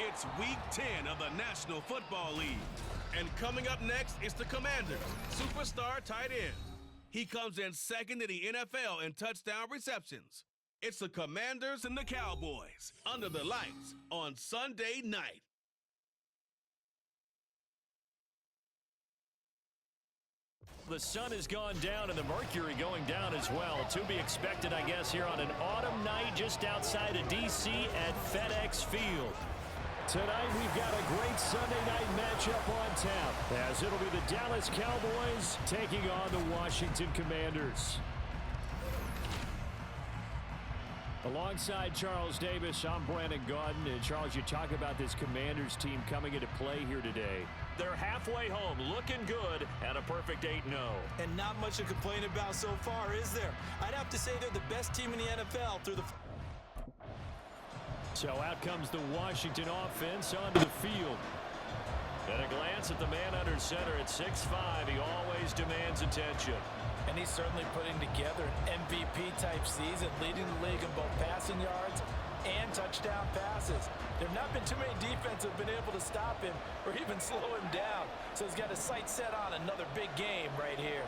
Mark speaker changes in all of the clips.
Speaker 1: It's Week 10 of the National Football League. And coming up next is the Commanders' superstar tight end. He comes in second in the NFL in touchdown receptions. It's the Commanders and the Cowboys under the lights on Sunday night.
Speaker 2: The sun has gone down and the mercury going down as well. To be expected, I guess, here on an autumn night just outside of D.C. at FedEx Field. Tonight we've got a great Sunday night matchup on tap, as it'll be the Dallas Cowboys taking on the Washington Commanders. Alongside Charles Davis, I'm Brandon Gaudin. And Charles, you talk about this Commanders team coming into play here today. They're halfway home, looking good, at a perfect 8-0.
Speaker 3: And not much to complain about so far, is there? I'd have to say they're the best team in the NFL through the...
Speaker 2: So out comes the Washington offense onto the field. At a glance at the man under center at 6'5", he always demands attention.
Speaker 3: And he's certainly putting together an MVP-type season, leading the league in both passing yards and touchdown passes. There have not been too many defenses that have been able to stop him or even slow him down. So he's got his sights set on another big game right here.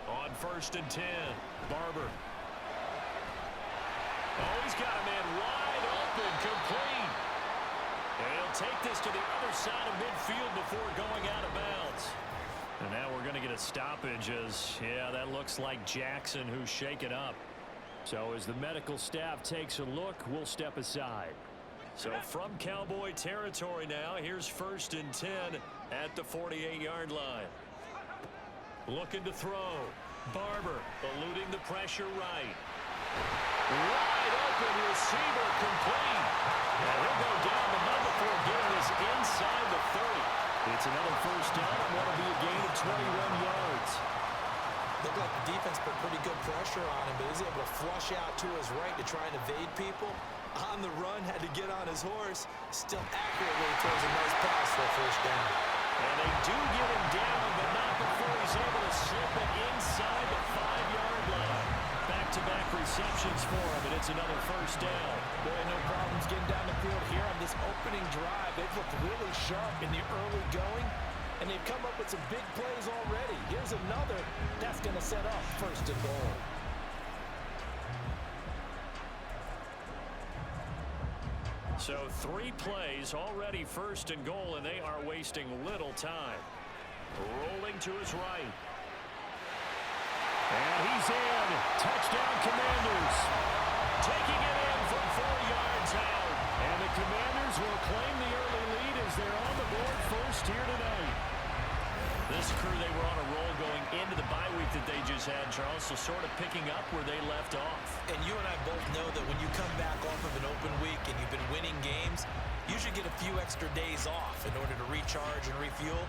Speaker 2: On 1st and 10, Barber. Oh, he's got a man wide open, complete. And he'll take this to the other side of midfield before going out of bounds. And now we're going to get a stoppage as, yeah, that looks like Jackson who's shaken up. So as the medical staff takes a look, we'll step aside. So from Cowboy territory now, here's 1st and 10 at the 48-yard line. Looking to throw. Barber eluding the pressure right. Wide open receiver complete. And he'll go down the middle before getting this inside the 30. It's another 1st down and what'll be a gain of 21 yards.
Speaker 3: Looked like the defense put pretty good pressure on him, but he was able to flush out to his right to try and evade people. On the run, had to get on his horse. Still accurately throws a nice pass for a 1st down.
Speaker 2: And they do get him down, but not before he's able to slip it inside the 5-yard line. Back-to-back receptions for him, and it's another 1st down.
Speaker 3: Boy, no problems getting down the field here on this opening drive. They've looked really sharp in the early going, and they've come up with some big plays already. Here's another that's going to set up 1st and goal.
Speaker 2: So 3 plays already 1st and goal, and they are wasting little time. Rolling to his right. And he's in. Touchdown Commanders. Taking it in from 4 yards out. And the Commanders will claim the early lead as they're on the board first here tonight. This crew, they were on a roll going into the bye week that they just had, Charles, so sort of picking up where they left off.
Speaker 3: And you and I both know that when you come back off of an open week and you've been winning games, you should get a few extra days off in order to recharge and refuel.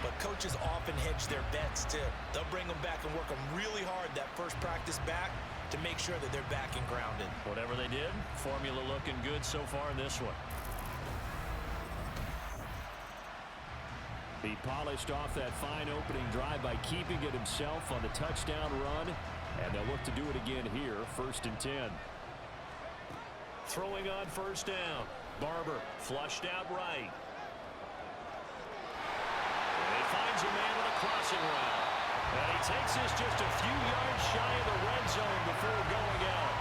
Speaker 3: But coaches often hedge their bets, too. They'll bring them back and work them really hard that first practice back to make sure that they're back and grounded.
Speaker 2: Whatever they did, formula looking good so far in this one. He polished off that fine opening drive by keeping it himself on the touchdown run. And they'll look to do it again here, 1st and 10. Throwing on 1st down. Barber flushed out right. Finds a man with a crossing route. And he takes this just a few yards shy of the red zone before going out.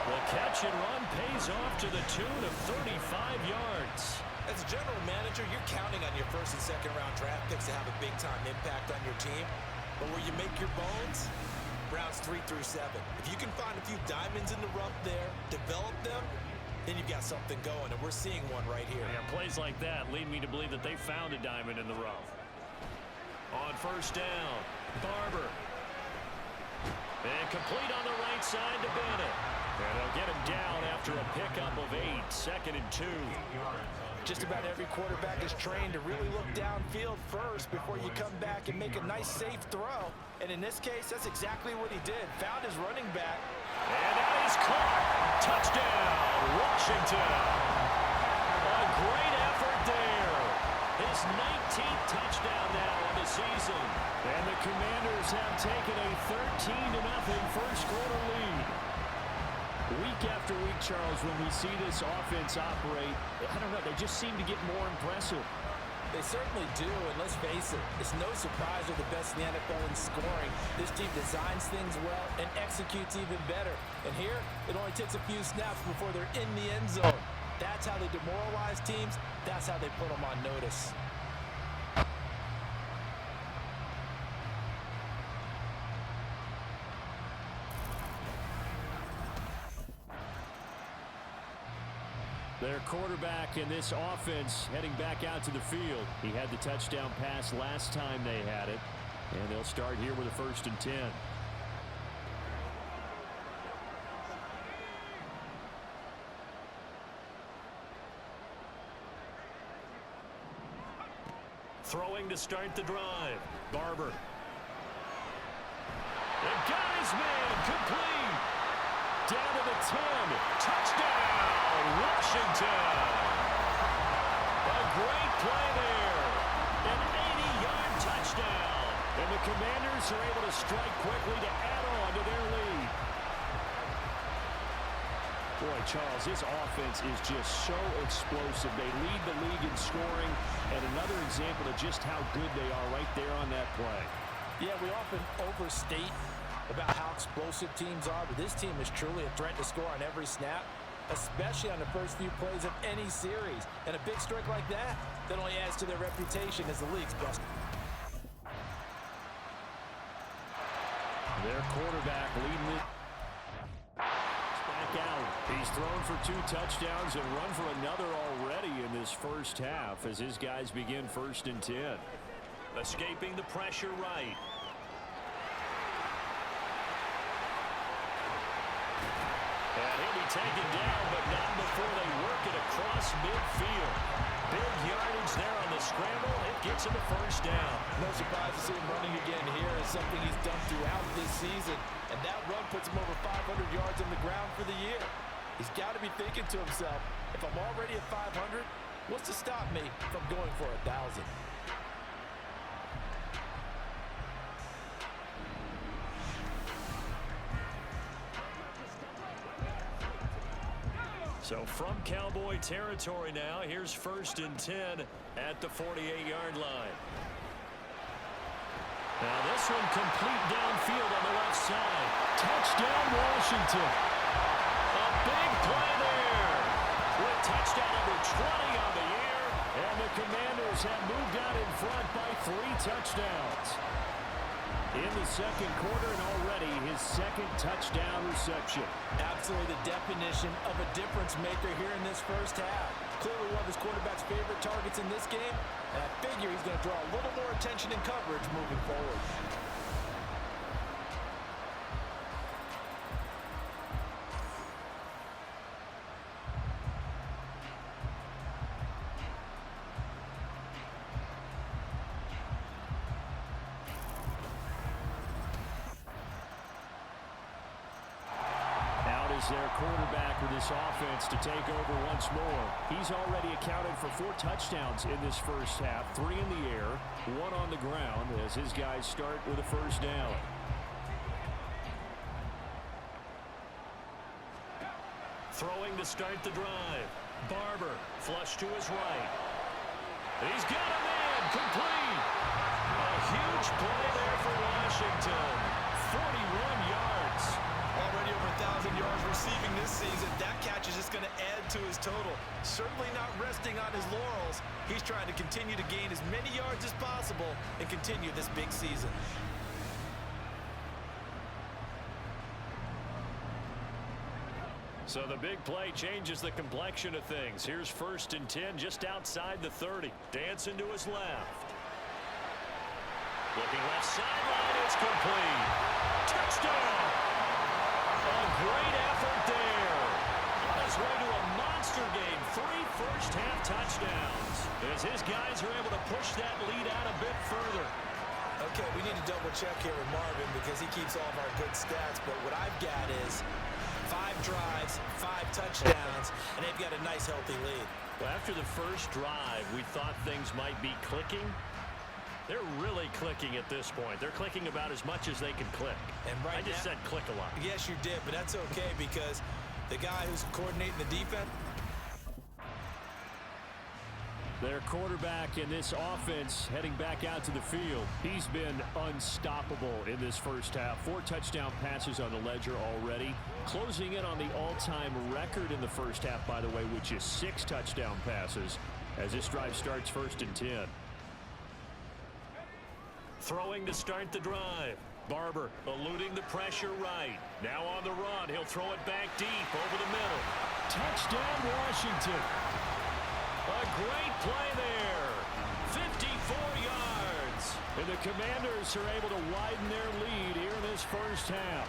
Speaker 2: The catch and run pays off to the tune of 35 yards.
Speaker 3: As a general manager, you're counting on your 1st and 2nd round draft picks to have a big-time impact on your team. But where you make your bones, rounds 3 through 7. If you can find a few diamonds in the rough there, develop them, then you've got something going, and we're seeing one right here.
Speaker 2: Yeah, plays like that lead me to believe that they found a diamond in the rough. On 1st down, Barber. And complete on the right side to Bennett. And they'll get him down after a pickup of 8, 2nd and 2.
Speaker 3: Just about every quarterback is trained to really look downfield first before you come back and make a nice, safe throw. And in this case, that's exactly what he did. Found his running back.
Speaker 2: And that is caught. Touchdown, Washington. A great effort there. His 19th touchdown now on the season. And the Commanders have taken a 13-0 first quarter lead. Week after week, Charles, when we see this offense operate, I don't know, they just seem to get more impressive.
Speaker 3: They certainly do, and let's face it, it's no surprise they're the best in the NFL in scoring. This team designs things well and executes even better. And here, it only takes a few snaps before they're in the end zone. That's how they demoralize teams. That's how they put them on notice.
Speaker 2: Their quarterback in this offense heading back out to the field. He had the touchdown pass last time they had it. And they'll start here with a 1st and 10. Throwing to start the drive. Barber. And got his man complete. Down to the 10. Touchdown, Washington. A great play there. An 80-yard touchdown. And the Commanders are able to strike quickly to add on to their lead. Boy, Charles, this offense is just so explosive. They lead the league in scoring, and another example of just how good they are right there on that play.
Speaker 3: Yeah, we often overstate about how explosive teams are, but this team is truly a threat to score on every snap, especially on the first few plays of any series. And a big strike like that only adds to their reputation as the league's best.
Speaker 2: Their quarterback leading it. Back out. He's thrown for 2 touchdowns and run for another already in this first half as his guys begin 1st and 10. Escaping the pressure right. And he'll be taken down, but not before they work it across midfield. Big yardage there on the scramble. It gets him a 1st down.
Speaker 3: No surprise to see him running again here is something he's done throughout this season. And that run puts him over 500 yards on the ground for the year. He's got to be thinking to himself, if I'm already at 500, what's to stop me from going for 1,000?
Speaker 2: So from Cowboy territory now, here's 1st and 10 at the 48-yard line. Now this one complete downfield on the left side. Touchdown, Washington. A big play there. With touchdown number 20 on the year. And the Commanders have moved out in front by 3 touchdowns. In the second quarter, and already his 2nd touchdown reception.
Speaker 3: Absolutely the definition of a difference maker here in this first half. Clearly one of his quarterback's favorite targets in this game, and I figure he's going to draw a little more attention and coverage moving forward.
Speaker 2: Their quarterback with this offense to take over once more. He's already accounted for 4 touchdowns in this first half, 3 in the air, 1 on the ground as his guys start with a 1st down. Throwing to start the drive. Barber, flush to his right. He's got a man, complete. A huge play there for Washington. 41 yards.
Speaker 3: Already over 1,000 yards receiving this season. That catch is just going to add to his total. Certainly not resting on his laurels. He's trying to continue to gain as many yards as possible and continue this big season.
Speaker 2: So the big play changes the complexion of things. Here's 1st and 10 just outside the 30. Dancing to his left. Looking left sideline. It's complete. Touchdown. A great effort there. On his way to a monster game. 3 first-half touchdowns. As his guys are able to push that lead out a bit further.
Speaker 3: Okay, we need to double-check here with Marvin because he keeps all of our good stats. But what I've got is 5 drives, 5 touchdowns, and they've got a nice, healthy lead.
Speaker 2: Well, after the first drive, we thought things might be clicking. They're really clicking at this point. They're clicking about as much as they can click.
Speaker 3: And right
Speaker 2: I just said click a lot.
Speaker 3: Yes, you did, but that's okay because the guy who's coordinating the defense.
Speaker 2: Their quarterback in this offense heading back out to the field. He's been unstoppable in this first half. 4 touchdown passes on the ledger already. Closing in on the all-time record in the first half, by the way, which is 6 touchdown passes as this drive starts 1st and 10. Throwing to start the drive. Barber eluding the pressure right. Now on the run. He'll throw it back deep over the middle. Touchdown, Washington. A great play there. 54 yards. And the Commanders are able to widen their lead here in this first half.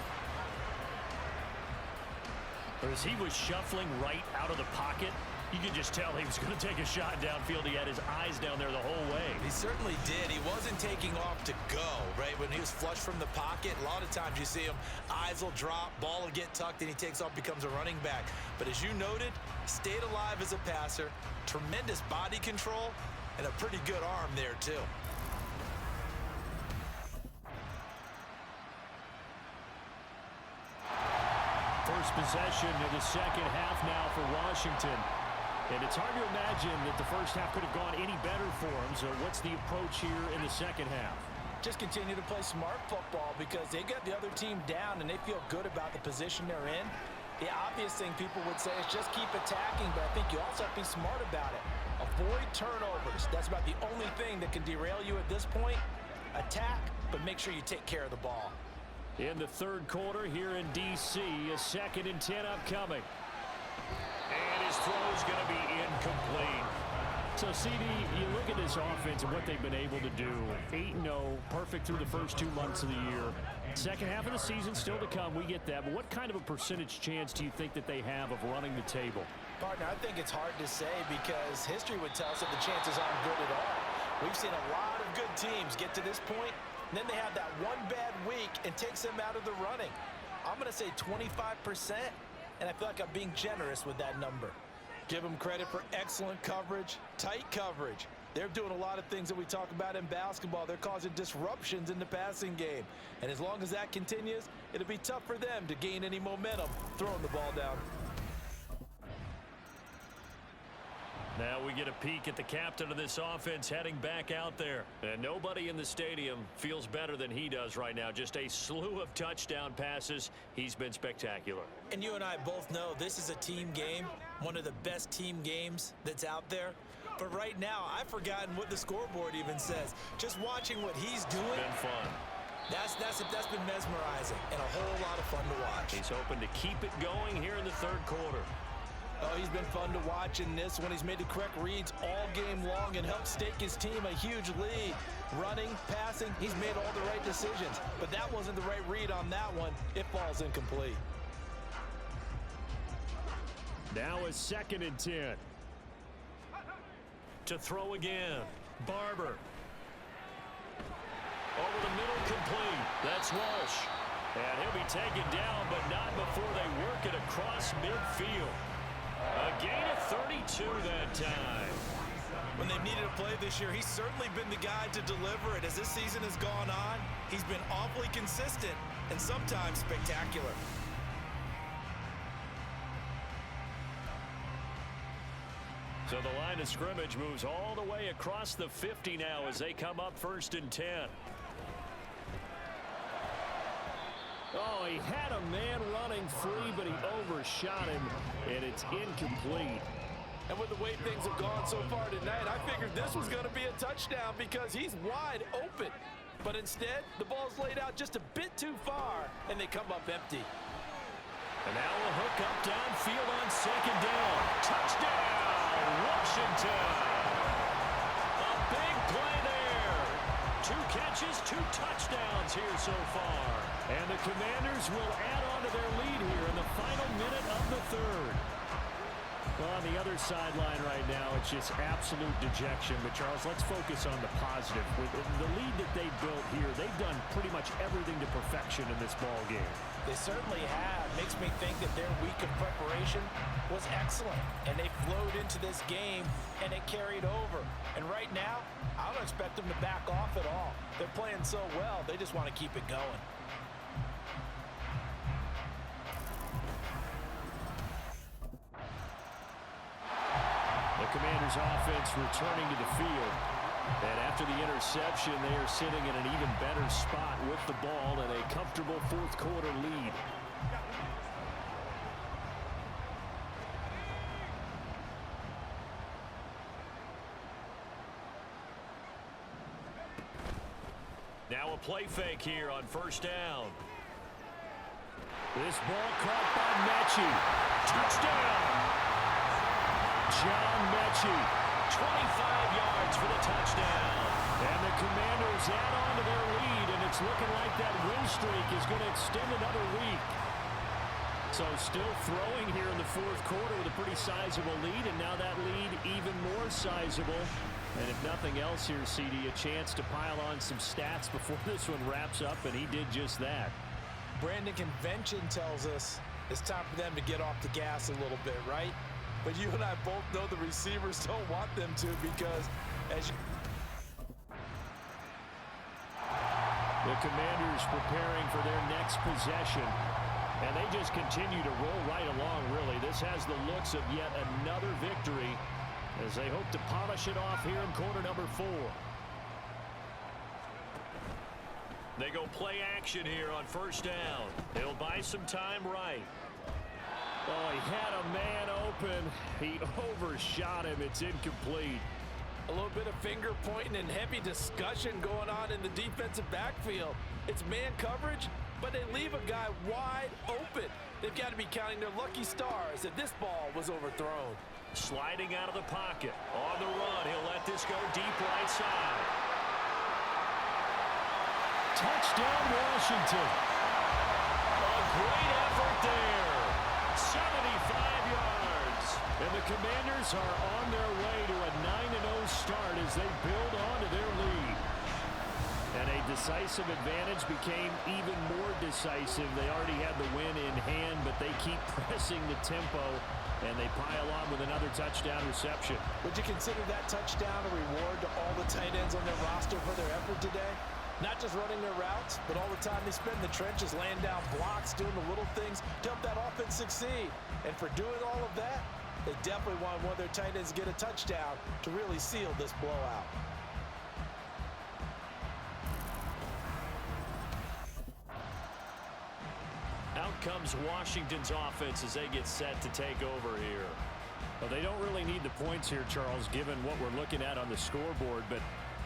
Speaker 2: As he was shuffling right out of the pocket, you could just tell he was going to take a shot downfield. He had his eyes down there the whole way.
Speaker 3: He certainly did. He wasn't taking off to go, right? When he was flush from the pocket, a lot of times you see him, eyes will drop, ball will get tucked, and he takes off, becomes a running back. But as you noted, stayed alive as a passer, tremendous body control, and a pretty good arm there, too.
Speaker 2: First possession of the second half now for Washington. And it's hard to imagine that the first half could have gone any better for them. So what's the approach here in the second half?
Speaker 4: Just continue to play smart football because they got the other team down and they feel good about the position they're in. The obvious thing people would say is just keep attacking, but I think you also have to be smart about it. Avoid turnovers. That's about the only thing that can derail you at this point. Attack, but make sure you take care of the ball.
Speaker 2: In the third quarter here in D.C., a 2nd and 10 upcoming. And his throw is going to be incomplete. So, CD, you look at this offense and what they've been able to do. 8-0, perfect through the first 2 months of the year. Second half of the season still to come, we get that. But what kind of a percentage chance do you think that they have of running the table?
Speaker 4: Partner, I think it's hard to say because history would tell us that the chances aren't good at all. We've seen a lot of good teams get to this point, and then they have that one bad week and takes them out of the running. I'm going to say 25%, and I feel like I'm being generous with that number.
Speaker 3: Give them credit for excellent coverage, tight coverage. They're doing a lot of things that we talk about in basketball. They're causing disruptions in the passing game. And as long as that continues, it'll be tough for them to gain any momentum throwing the ball down.
Speaker 2: Now we get a peek at the captain of this offense heading back out there. And nobody in the stadium feels better than he does right now. Just a slew of touchdown passes. He's been spectacular.
Speaker 3: And you and I both know this is a team game, one of the best team games that's out there. But right now, I've forgotten what the scoreboard even says. Just watching what he's doing.
Speaker 2: Been fun.
Speaker 3: That's been mesmerizing and a whole lot of fun to watch.
Speaker 2: He's hoping to keep it going here in the third quarter.
Speaker 3: Oh, he's been fun to watch in this one. He's made the correct reads all game long and helped stake his team a huge lead. Running, passing, he's made all the right decisions. But that wasn't the right read on that one. It falls incomplete.
Speaker 2: Now a 2nd and 10. To throw again. Barber. Over the middle, complete. That's Walsh. And he'll be taken down, but not before they work it across midfield. A gain of 32 that time.
Speaker 3: When they've needed a play this year, he's certainly been the guy to deliver it. As this season has gone on, he's been awfully consistent and sometimes spectacular.
Speaker 2: So the line of scrimmage moves all the way across the 50 now as they come up 1st and 10. Oh, he had a man running free, but he overshot him, and it's incomplete.
Speaker 4: And with the way things have gone so far tonight, I figured this was going to be a touchdown because he's wide open. But instead, the ball's laid out just a bit too far, and they come up empty.
Speaker 2: And now a hook up downfield on 2nd down. Touchdown, Washington. A big play there. 2 catches, 2 touchdowns here so far. And the Commanders will add on to their lead here in the final minute of the third. Well, on the other sideline right now, it's just absolute dejection. But, Charles, let's focus on the positive. With the lead that they built here, they've done pretty much everything to perfection in this ball game.
Speaker 4: They certainly have. Makes me think that their week of preparation was excellent. And they flowed into this game, and it carried over. And right now, I don't expect them to back off at all. They're playing so well, they just want to keep it going.
Speaker 2: Commanders offense returning to the field. And after the interception, they are sitting in an even better spot with the ball and a comfortable fourth quarter lead. Now a play fake here on first down. This ball caught by Mechie. Touchdown! John Mechie, 25 yards for the touchdown. And the Commanders add on to their lead, and it's looking like that win streak is going to extend another week. So still throwing here in the fourth quarter with a pretty sizable lead, and now that lead even more sizable. And if nothing else here, CD, a chance to pile on some stats before this one wraps up, and he did just that.
Speaker 4: Brandon, convention tells us it's time for them to get off the gas a little bit, right? But you and I both know the receivers don't want them to, because as you...
Speaker 2: The Commanders preparing for their next possession. And they just continue to roll right along, really. This has the looks of yet another victory as they hope to polish it off here in quarter number 4. They go play action here on first down. They'll buy some time right. Oh, he had a man open. He overshot him. It's incomplete.
Speaker 4: A little bit of finger pointing and heavy discussion going on in the defensive backfield. It's man coverage, but they leave a guy wide open. They've got to be counting their lucky stars that this ball was overthrown.
Speaker 2: Sliding out of the pocket. On the run, he'll let this go deep right side. Touchdown, Washington. A great effort there. 75 yards. And the Commanders are on their way to a 9-0 start as they build on to their lead. And a decisive advantage became even more decisive. They already had the win in hand, but they keep pressing the tempo, and they pile on with another touchdown reception.
Speaker 4: Would you consider that touchdown a reward to all the tight ends on their roster for their effort today? Not just running their routes, but all the time they spend in the trenches, laying down blocks, doing the little things to help that offense succeed. And for doing all of that, they definitely want one of their tight ends to get a touchdown to really seal this blowout.
Speaker 2: Out comes Washington's offense as they get set to take over here. Well, they don't really need the points here, Charles, given what we're looking at on the scoreboard, but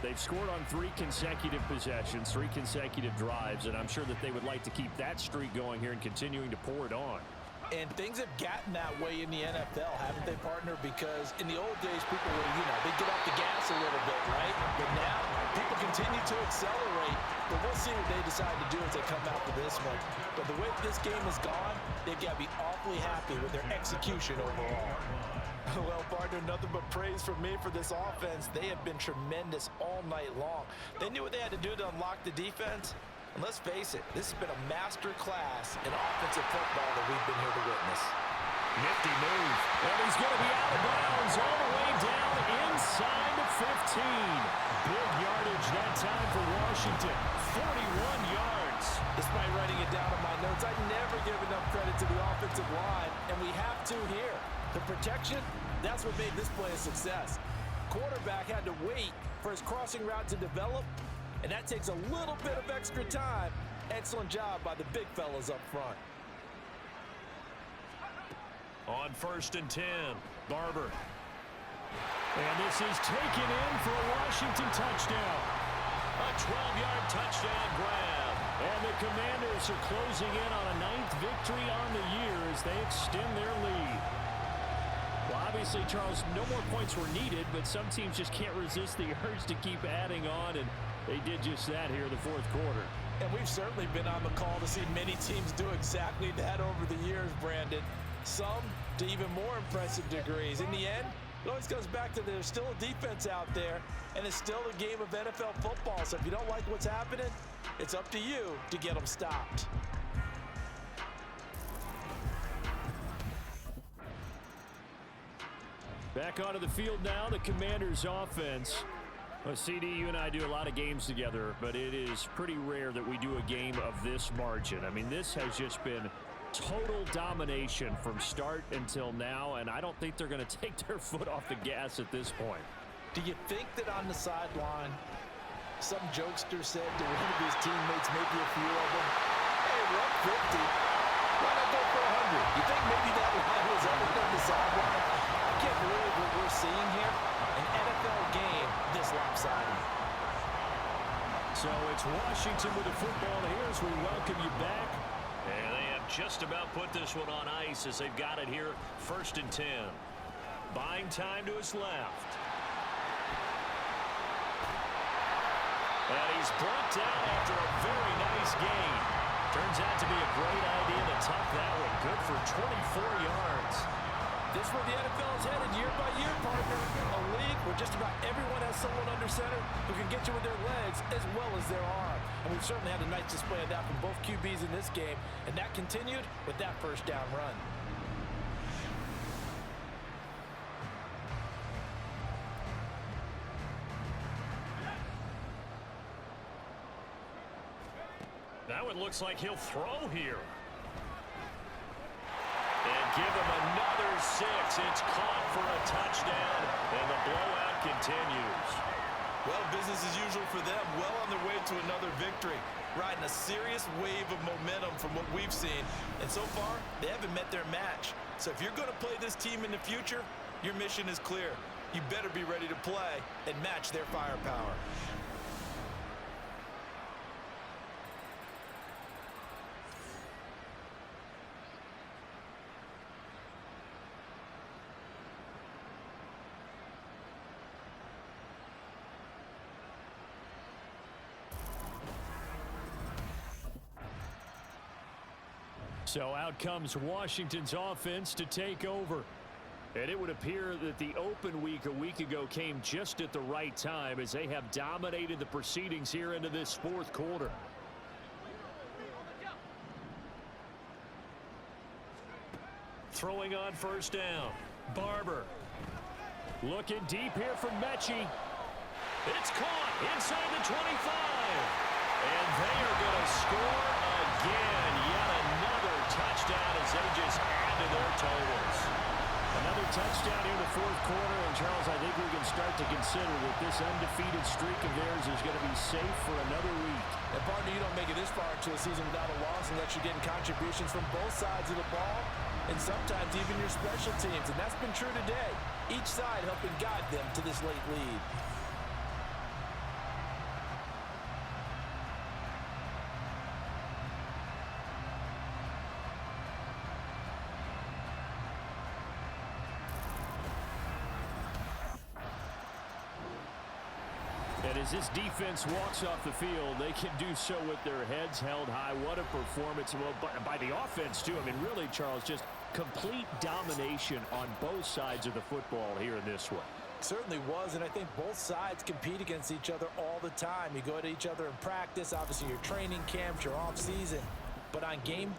Speaker 2: they've scored on 3 consecutive possessions, 3 consecutive drives, and I'm sure that they would like to keep that streak going here and continuing to pour it on.
Speaker 4: And things have gotten that way in the NFL, haven't they, partner? Because in the old days, people would, they'd get off the gas a little bit, right? But now, people continue to accelerate. But we'll see what they decide to do as they come out to this one. But the way this game has gone, they've got to be awfully happy with their execution overall. Well, partner, nothing but praise from me for this offense. They have been tremendous all night long. They knew what they had to do to unlock the defense. And let's face it, this has been a master class in offensive football that we've been here to witness.
Speaker 2: Nifty move. And he's going to be out of bounds all the way down inside the 15. Big yardage that time for Washington. 41 yards.
Speaker 4: Despite writing it down in my notes, I never give enough credit to the offensive line, and we have to here. The protection, that's what made this play a success. Quarterback had to wait for his crossing route to develop, and that takes a little bit of extra time. Excellent job by the big fellas up front.
Speaker 2: On 1st and 10, Barber. And this is taken in for a Washington touchdown. A 12-yard touchdown grab. And the Commanders are closing in on a 9th victory on the year as they extend their lead. Well, obviously, Charles, no more points were needed, but some teams just can't resist the urge to keep adding on, and they did just that here in the fourth quarter.
Speaker 4: And we've certainly been on the call to see many teams do exactly that over the years, Brandon. Some to even more impressive degrees. In the end, it always comes back to there's still a defense out there, and it's still a game of NFL football. So if you don't like what's happening, it's up to you to get them stopped.
Speaker 2: Back onto the field now, the Commanders' offense. Well, CD, you and I do a lot of games together, but it is pretty rare that we do a game of this margin. I mean, this has just been Total domination from start until now, and I don't think they're going to take their foot off the gas at this point.
Speaker 4: Do you think that on the sideline, some jokester said to one of his teammates, maybe a few of them, hey, we're up 50. Why not go for 100? You think maybe that line was uttered on the sideline? I can't believe what we're seeing here. An NFL game this lopsided.
Speaker 2: So it's Washington with the football here as we welcome you back. And they have just about put this one on ice as they've got it here, 1st and 10. Buying time to his left. And he's brought down after a very nice gain. Turns out to be a great idea to tuck that one. Good for 24 yards.
Speaker 4: This is where the NFL is headed year by year, partner. A league where just about everyone has someone under center who can get you with their legs as well as their arm. And we've certainly had a nice display of that from both QBs in this game. And that continued with that first down run.
Speaker 2: That one looks like he'll throw here. And give him another 6. It's caught for a touchdown, and the blowout continues.
Speaker 3: Well, business as usual for them. Well on their way to another victory. Riding a serious wave of momentum from what we've seen. And so far, they haven't met their match. So if you're going to play this team in the future, your mission is clear. You better be ready to play and match their firepower.
Speaker 2: So out comes Washington's offense to take over. And it would appear that the open week a week ago came just at the right time as they have dominated the proceedings here into this 4th quarter. Throwing on 1st down. Barber. Looking deep here from Mechie. It's caught inside the 25. And they are going to score again. Yet another touchdown as they just add to their totals. Another touchdown here in the 4th quarter. And, Charles, I think we can start to consider that this undefeated streak of theirs is going to be safe for another week.
Speaker 4: And, partner, you don't make it this far into a season without a loss unless you're getting contributions from both sides of the ball and sometimes even your special teams. And that's been true today. Each side helping guide them to this late lead.
Speaker 2: And as this defense walks off the field, they can do so with their heads held high. What a performance. Well, by the offense, too. I mean, really, Charles, just complete domination on both sides of the football here in this one.
Speaker 4: Certainly was, and I think both sides compete against each other all the time. You go at each other in practice, obviously your training camps, your off season. But on game